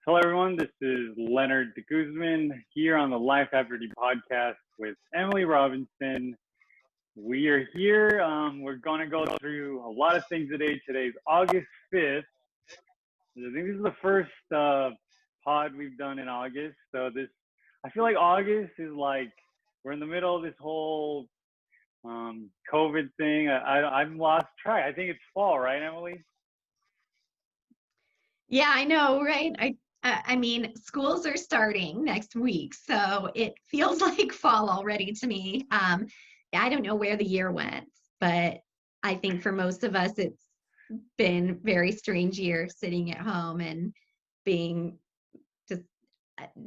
Hello, everyone. This is Lenard the Guzman here on the Life After Divorce podcast with Emily Robinson. We are here. We're going to go through a lot of things today. Today's August 5th. I think this is the first pod we've done in August. I feel like August is like we're in the middle of this whole COVID thing. I've lost track. I think it's fall, right, Emily? Yeah, I know, right? I mean, schools are starting next week, so it feels like fall already to me. I don't know where the year went, but I think for most of us, it's been a very strange year sitting at home and being just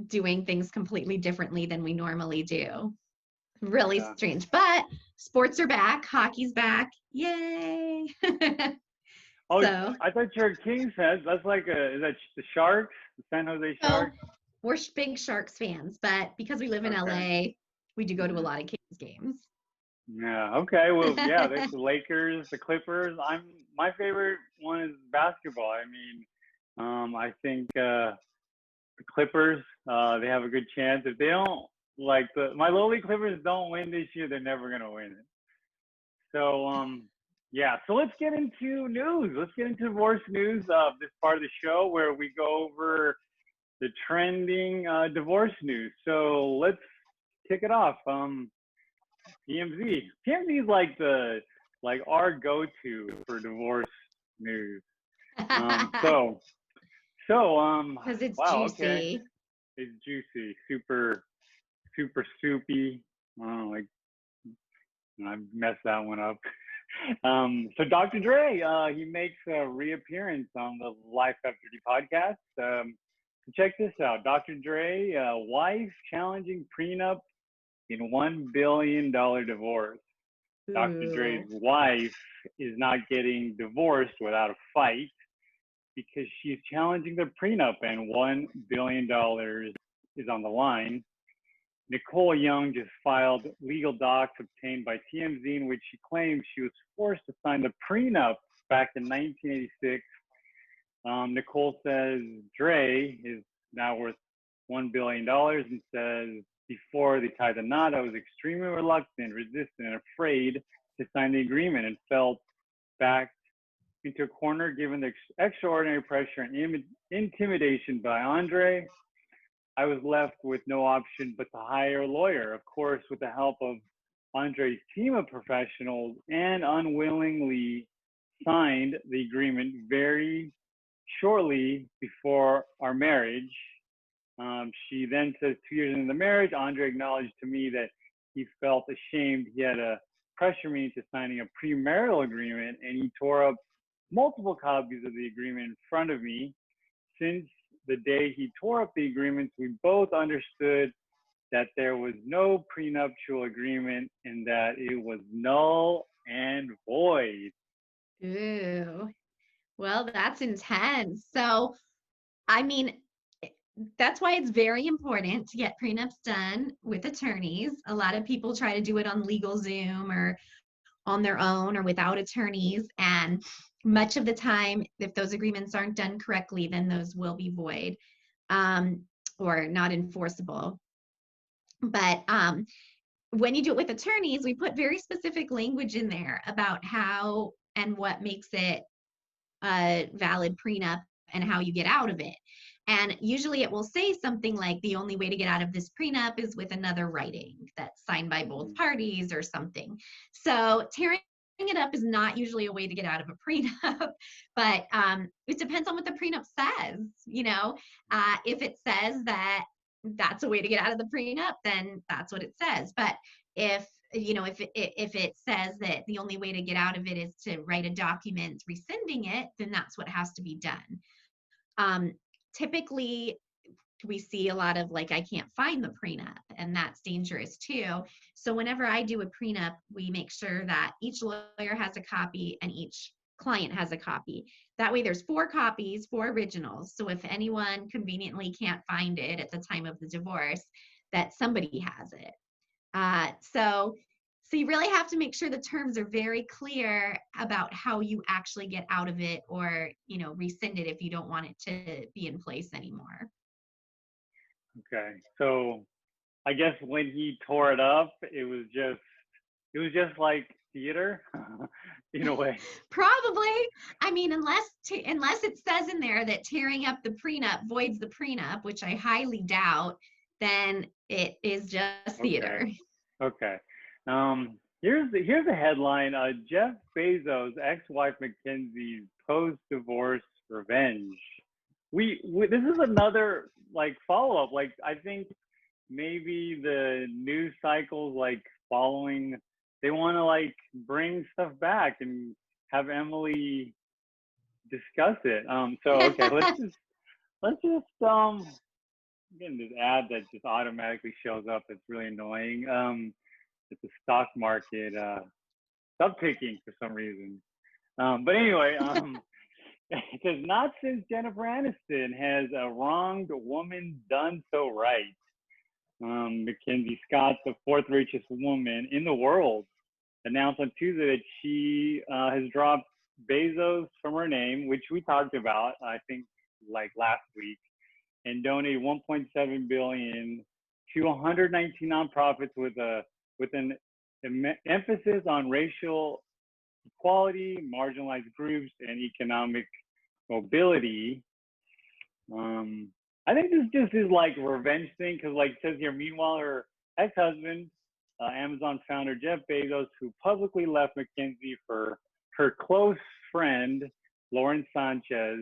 doing things completely differently than we normally do. Really strange, but sports are back. Hockey's back. Yay. Oh, so, I thought you're a Kings fan. That's like is that the Sharks, the San Jose Sharks? We're big Sharks fans, but because we live in LA, we do go to a lot of Kings games. Yeah. Okay. Well, yeah. There's the Lakers, the Clippers. My favorite one is basketball. I mean, I think the Clippers. They have a good chance. If they don't, my lowly Clippers don't win this year, they're never gonna win it. So yeah, so let's get into news. Let's get into divorce news of this part of the show where we go over the trending divorce news. So let's kick it off. TMZ. TMZ is like our go-to for divorce news. Because it's wow, juicy. Okay. It's juicy, super soupy. I messed that one up. So Dr. Dre, he makes a reappearance on the Life After Divorce podcast. So check this out. Dr. Dre, wife challenging prenup in $1 billion divorce. Ooh. Dr. Dre's wife is not getting divorced without a fight because she's challenging the prenup and $1 billion is on the line. Nicole Young just filed legal docs obtained by TMZ in which she claims she was forced to sign the prenup back in 1986. Nicole says Dre is now worth $1 billion and says, before they tied the knot, I was extremely reluctant, resistant, and afraid to sign the agreement and felt backed into a corner given the extraordinary pressure and intimidation by Andre. I was left with no option but to hire a lawyer, of course, with the help of Andre's team of professionals, and unwillingly signed the agreement very shortly before our marriage. She then says 2 years into the marriage, Andre acknowledged to me that he felt ashamed he had to pressure me into signing a premarital agreement, and he tore up multiple copies of the agreement in front of me. Since the day he tore up the agreements, we both understood that there was no prenuptial agreement and that it was null and void. Ooh, well, that's intense. So, I mean, that's why it's very important to get prenups done with attorneys. A lot of people try to do it on LegalZoom or on their own or without attorneys. And much of the time, if those agreements aren't done correctly, then those will be void or not enforceable. But when you do it with attorneys, we put very specific language in there about how and what makes it a valid prenup and how you get out of it. And usually it will say something like the only way to get out of this prenup is with another writing that's signed by both parties or something. So tearing it up is not usually a way to get out of a prenup, but it depends on what the prenup says. You know, if it says that that's a way to get out of the prenup, then that's what it says. But if it says that the only way to get out of it is to write a document rescinding it, then that's what has to be done. Typically, we see a lot of I can't find the prenup, and that's dangerous too. So whenever I do a prenup, we make sure that each lawyer has a copy and each client has a copy. That way there's 4 copies, 4 originals. So if anyone conveniently can't find it at the time of the divorce, that somebody has it. So So you really have to make sure the terms are very clear about how you actually get out of it, or, rescind it if you don't want it to be in place anymore. Okay. So I guess when he tore it up, it was just like theater in a way. Probably. I mean, unless it says in there that tearing up the prenup voids the prenup, which I highly doubt, then it is just Okay. theater. Okay. Here's a headline. Jeff Bezos' ex-wife Mackenzie's post-divorce revenge. We this is another like follow-up. Like I think maybe the news cycles like following, they want to like bring stuff back and have Emily discuss it. So okay, let's just getting this ad that just automatically shows up. It's really annoying. It's the stock market upticking for some reason. But anyway, it says not since Jennifer Aniston has a wronged woman done so right. Mackenzie Scott, the fourth richest woman in the world, announced on Tuesday that she has dropped Bezos from her name, which we talked about, I think, like last week, and donated 1.7 billion to 119 nonprofits with an emphasis on racial equality, marginalized groups, and economic mobility. I think this just is like a revenge thing because, like it says here, meanwhile, her ex-husband, Amazon founder Jeff Bezos, who publicly left Mackenzie for her close friend Lauren Sanchez,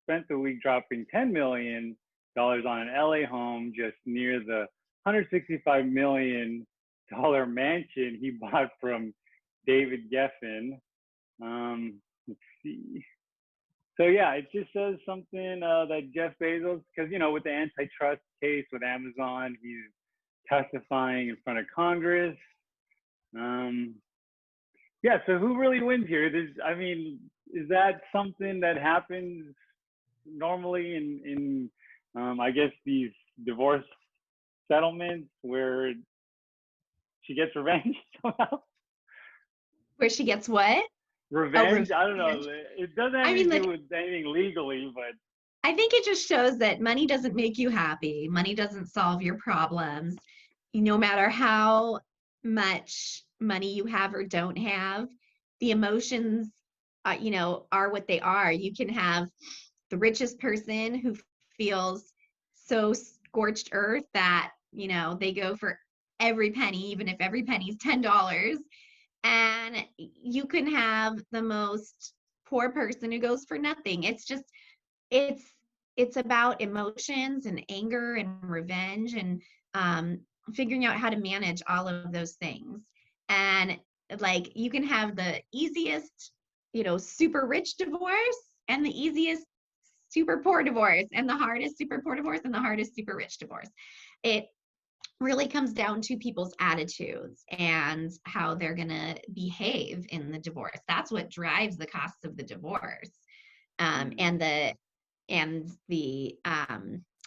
spent the week dropping $10 million on an LA home just near the $165 million mansion he bought from David Geffen. Let's see. So yeah, it just says something that Jeff Bezos, because with the antitrust case with Amazon, he's testifying in front of Congress. Yeah, so who really wins here? I mean, is that something that happens normally in I guess these divorce settlements where she gets revenge somehow? Where she gets what? Oh, Revenge? I don't know. revenge. It doesn't have I mean, anything to like, do with anything legally, but I think it just shows that money doesn't make you happy. Money doesn't solve your problems. No matter how much money you have or don't have, the emotions, are what they are. You can have the richest person who feels so scorched earth that, they go for every penny, even if every penny is $10. And you can have the most poor person who goes for nothing. It's it's about emotions and anger and revenge, and um, figuring out how to manage all of those things. And like, you can have the easiest, super rich divorce, and the easiest super poor divorce, and the hardest super poor divorce, and the hardest super rich divorce. It really comes down to people's attitudes and how they're going to behave in the divorce. That's what drives the cost of the divorce. And the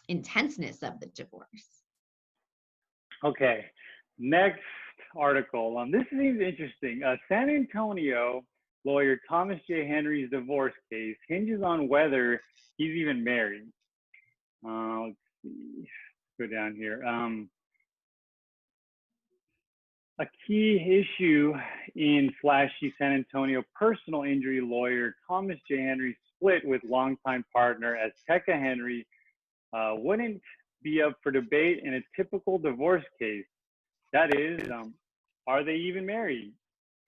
intenseness of the divorce. okay. Next article. This seems interesting. San Antonio lawyer Thomas J. Henry's divorce case hinges on whether he's even married. Let's see. Go down here. A key issue in flashy San Antonio personal injury lawyer Thomas J. Henry's split with longtime partner Azteca Henry wouldn't be up for debate in a typical divorce case. That is, are they even married?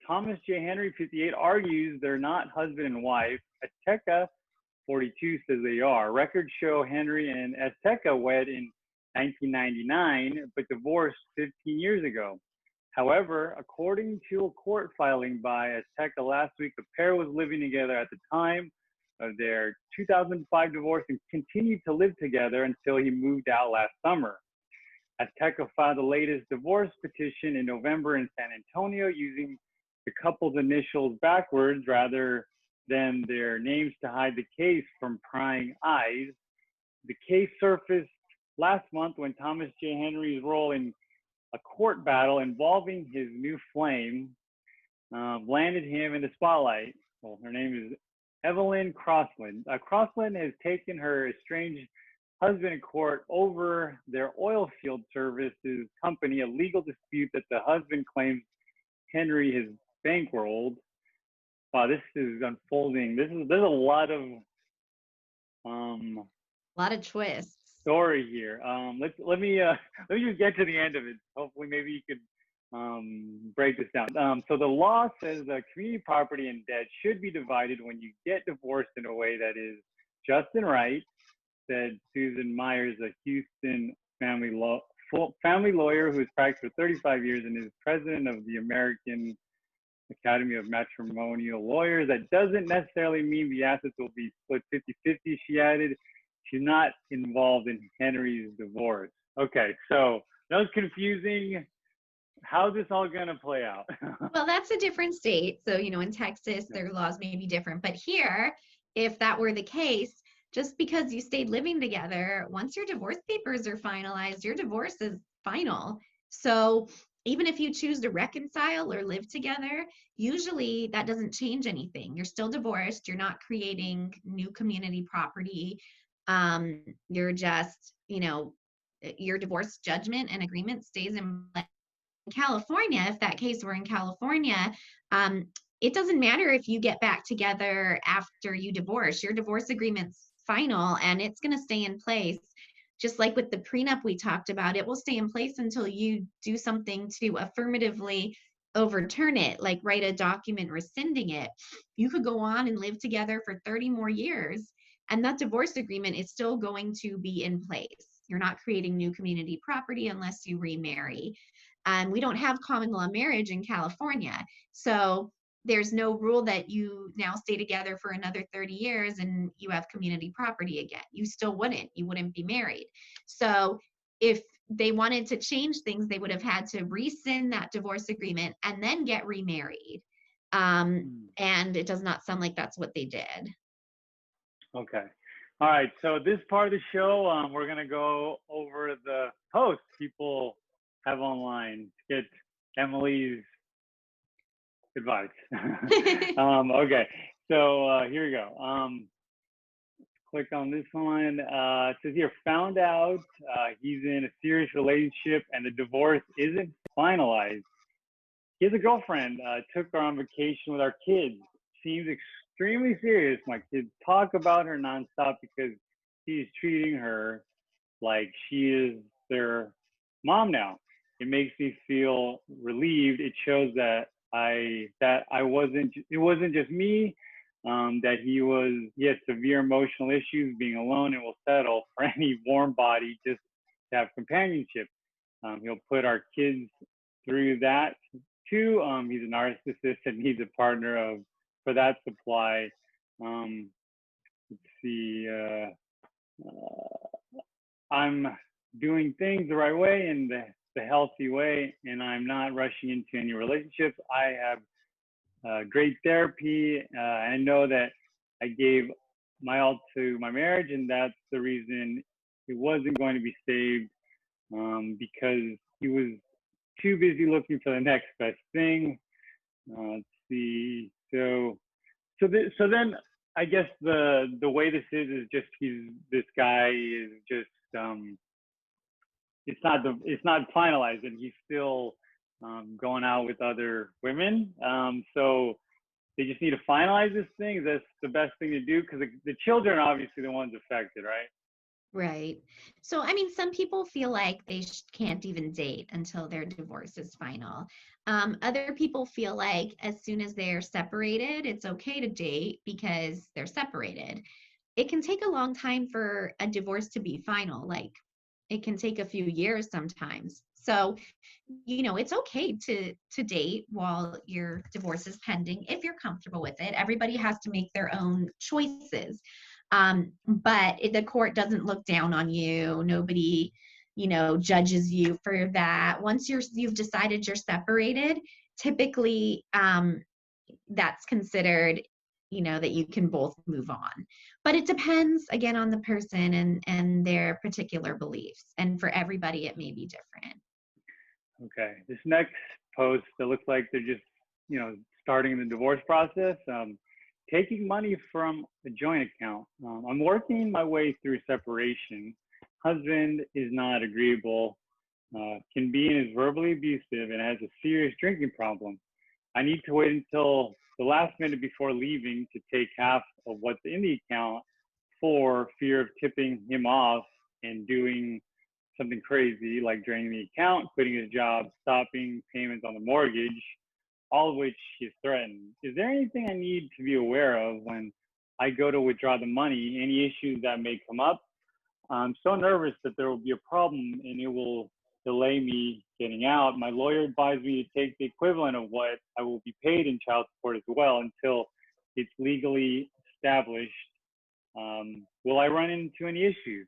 Thomas J. Henry, 58, argues they're not husband and wife. Azteca, 42, says they are. Records show Henry and Azteca wed in 1999, but divorced 15 years ago. However, according to a court filing by Azteca last week, the pair was living together at the time of their 2005 divorce and continued to live together until he moved out last summer. Azteca filed the latest divorce petition in November in San Antonio using the couple's initials backwards rather than their names to hide the case from prying eyes. The case surfaced last month when Thomas J. Henry's role in a court battle involving his new flame landed him in the spotlight. Well, her name is Evelyn Crossland. Crossland has taken her estranged husband in court over their oil field services company, a legal dispute that the husband claims Henry has bankrolled. Wow, this is unfolding. There's a lot of twists. story here. Let me just get to the end of it. Hopefully, maybe you could break this down. So the law says community property and debt should be divided when you get divorced in a way that is just and right, said Susan Myers, a Houston family lawyer who has practiced for 35 years and is president of the American Academy of Matrimonial Lawyers. That doesn't necessarily mean the assets will be split 50-50, she added. She's not involved in Henry's divorce. Okay, so that was confusing. How's this all going to play out? Well, that's a different state. So, in Texas, their laws may be different. But here, if that were the case, just because you stayed living together, once your divorce papers are finalized, your divorce is final. So even if you choose to reconcile or live together, usually that doesn't change anything. You're still divorced. You're not creating new community property. You're just, your divorce judgment and agreement stays in California. If that case were in California, it doesn't matter if you get back together after you divorce. Your divorce agreement's final and it's going to stay in place. Just like with the prenup we talked about, it will stay in place until you do something to affirmatively overturn it, like write a document rescinding it. You could go on and live together for 30 more years, and that divorce agreement is still going to be in place. You're not creating new community property unless you remarry. And we don't have common law marriage in California. So there's no rule that you now stay together for another 30 years and you have community property again. You still wouldn't. You wouldn't be married. So if they wanted to change things, they would have had to rescind that divorce agreement and then get remarried. And it does not sound like that's what they did. Okay. All right. So this part of the show, we're going to go over the posts people have online to get Emily's advice. Okay, so here we go. Click on this one. It says here, found out he's in a serious relationship and the divorce isn't finalized. He has a girlfriend, took her on vacation with our kids. Seems extremely serious. My kids talk about her nonstop because he's treating her like she is their mom now. It makes me feel relieved. It shows that it wasn't just me, that he has severe emotional issues, being alone, and will settle for any warm body just to have companionship. He'll put our kids through that too. He's a narcissist and needs a partner for that supply. Let's see. I'm doing things the right way and the healthy way, and I'm not rushing into any relationships. I have great therapy. I know that I gave my all to my marriage, and that's the reason it wasn't going to be saved, because he was too busy looking for the next best thing. Let's see. So then I guess the way this is just this guy is just it's not finalized and he's still going out with other women. So they just need to finalize this thing. That's the best thing to do because the children are obviously the ones affected, right? Right. So, I mean, some people feel like they can't even date until their divorce is final. Other people feel like as soon as they're separated, it's okay to date because they're separated. It can take a long time for a divorce to be final. Like it can take a few years sometimes. So, it's okay to date while your divorce is pending if you're comfortable with it. Everybody has to make their own choices. But the court doesn't look down on you. Nobody, judges you for that. Once you've decided you're separated, typically, that's considered, that you can both move on. But it depends again on the person and their particular beliefs. And for everybody, it may be different. Okay. This next post, it looks like they're just, starting the divorce process. Taking money from a joint account. I'm working my way through separation. Husband is not agreeable, can be and is verbally abusive, and has a serious drinking problem. I need to wait until the last minute before leaving to take half of what's in the account for fear of tipping him off and doing something crazy like draining the account, quitting his job, stopping payments on the mortgage, all of which he's threatened. Is there anything I need to be aware of when I go to withdraw the money? Any issues that may come up? I'm so nervous that there will be a problem and it will delay me getting out. My lawyer advised me to take the equivalent of what I will be paid in child support as well until it's legally established. Will I run into any issues?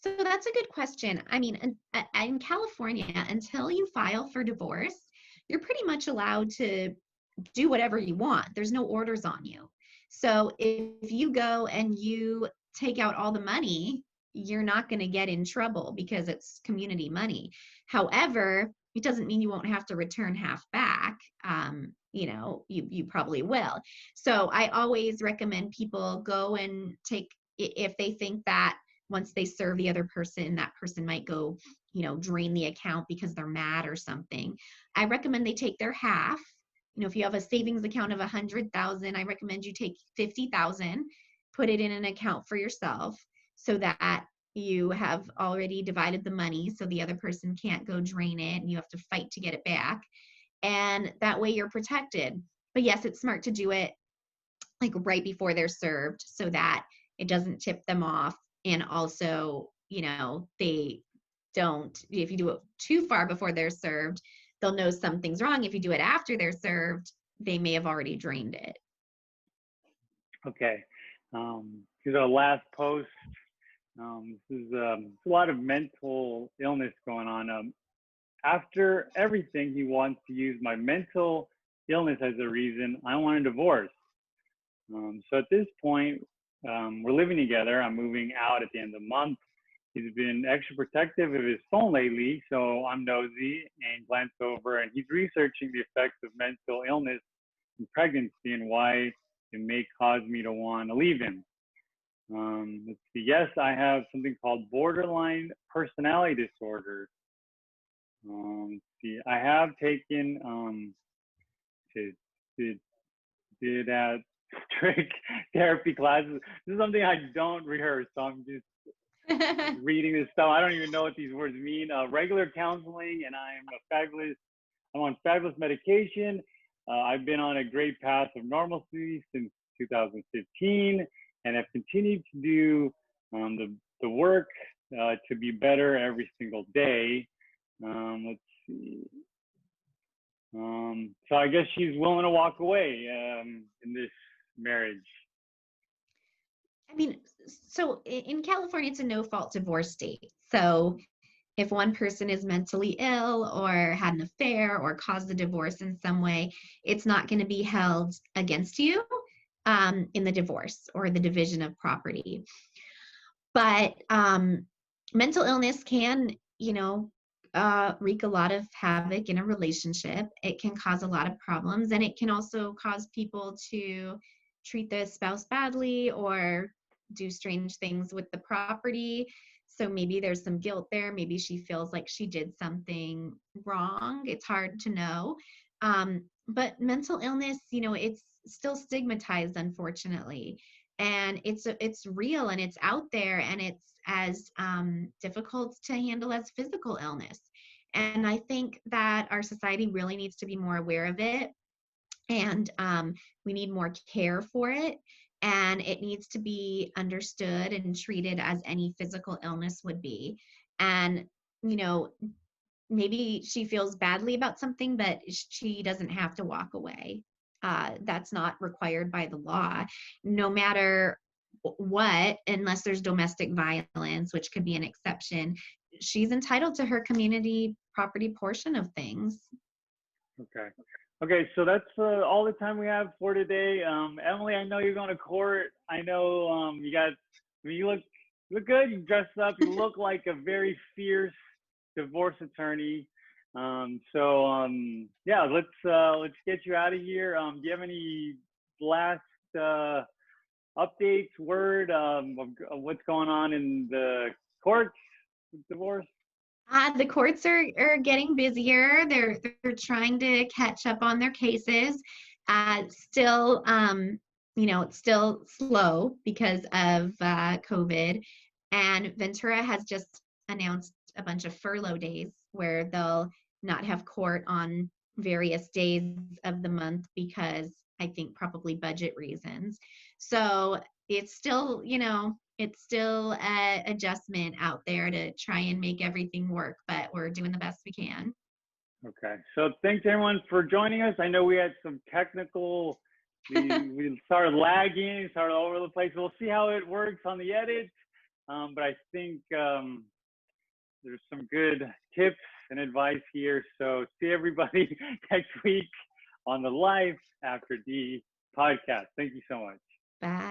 So that's a good question. I mean, in California, until you file for divorce, you're pretty much allowed to do whatever you want. There's no orders on you. So if you go and you take out all the money, you're not going to get in trouble because it's community money. However, it doesn't mean you won't have to return half back. You probably will. So I always recommend people go and take, if they think that once they serve the other person, that person might go, drain the account because they're mad or something. I recommend they take their half. If you have a savings account of 100,000, I recommend you take 50,000, put it in an account for yourself so that you have already divided the money so the other person can't go drain it and you have to fight to get it back. And that way you're protected. But yes, it's smart to do it like right before they're served so that it doesn't tip them off. And also, they don't, if you do it too far before they're served, they'll know something's wrong. If you do it after they're served, they may have already drained it. Okay. Here's our last post. This is a lot of mental illness going on. After everything, he wants to use my mental illness as a reason I want a divorce. So at this point, we're living together. I'm moving out at the end of the month. He's been extra protective of his phone lately, so I'm nosy and glance over, and he's researching the effects of mental illness in pregnancy and why it may cause me to want to leave him. Let's see. Yes, I have something called borderline personality disorder. Let's see. I have taken did strict therapy classes. This is something I don't rehearse, so I'm just reading this stuff. I don't even know what these words mean. Regular counseling, and I'm on fabulous medication. I've been on a great path of normalcy since 2015, and have continued to do the work to be better every single day. Let's see. So I guess she's willing to walk away in this marriage. I mean, so in California, it's a no-fault divorce state. So if one person is mentally ill or had an affair or caused the divorce in some way, it's not going to be held against you in the divorce or the division of property. But mental illness can, wreak a lot of havoc in a relationship. It can cause a lot of problems, and it can also cause people to treat the spouse badly or do strange things with the property. So maybe there's some guilt there. Maybe she feels like she did something wrong. It's hard to know. But mental illness, it's still stigmatized, unfortunately. And it's real and it's out there, and it's as difficult to handle as physical illness. And I think that our society really needs to be more aware of it, and we need more care for it, and it needs to be understood and treated as any physical illness would be. And maybe she feels badly about something, but she doesn't have to walk away. That's not required by the law, no matter what, unless there's domestic violence, which could be an exception. She's entitled to her community property portion of things. Okay. Okay, so that's all the time we have for today. Emily, I know you're going to court. I know you look good. You dressed up. You look like a very fierce divorce attorney. Yeah, let's get you out of here. Do you have any last updates, word of what's going on in the courts with divorce? The courts are getting busier. They're trying to catch up on their cases. Still, it's still slow because of COVID. And Ventura has just announced a bunch of furlough days where they'll not have court on various days of the month because I think probably budget reasons. So it's still, it's still an adjustment out there to try and make everything work, but we're doing the best we can. Okay, so thanks everyone for joining us. I know we had some technical, we started lagging, started all over the place. We'll see how it works on the edit, but I think there's some good tips and advice here. So see everybody next week on the Life After D podcast. Thank you so much. Bye.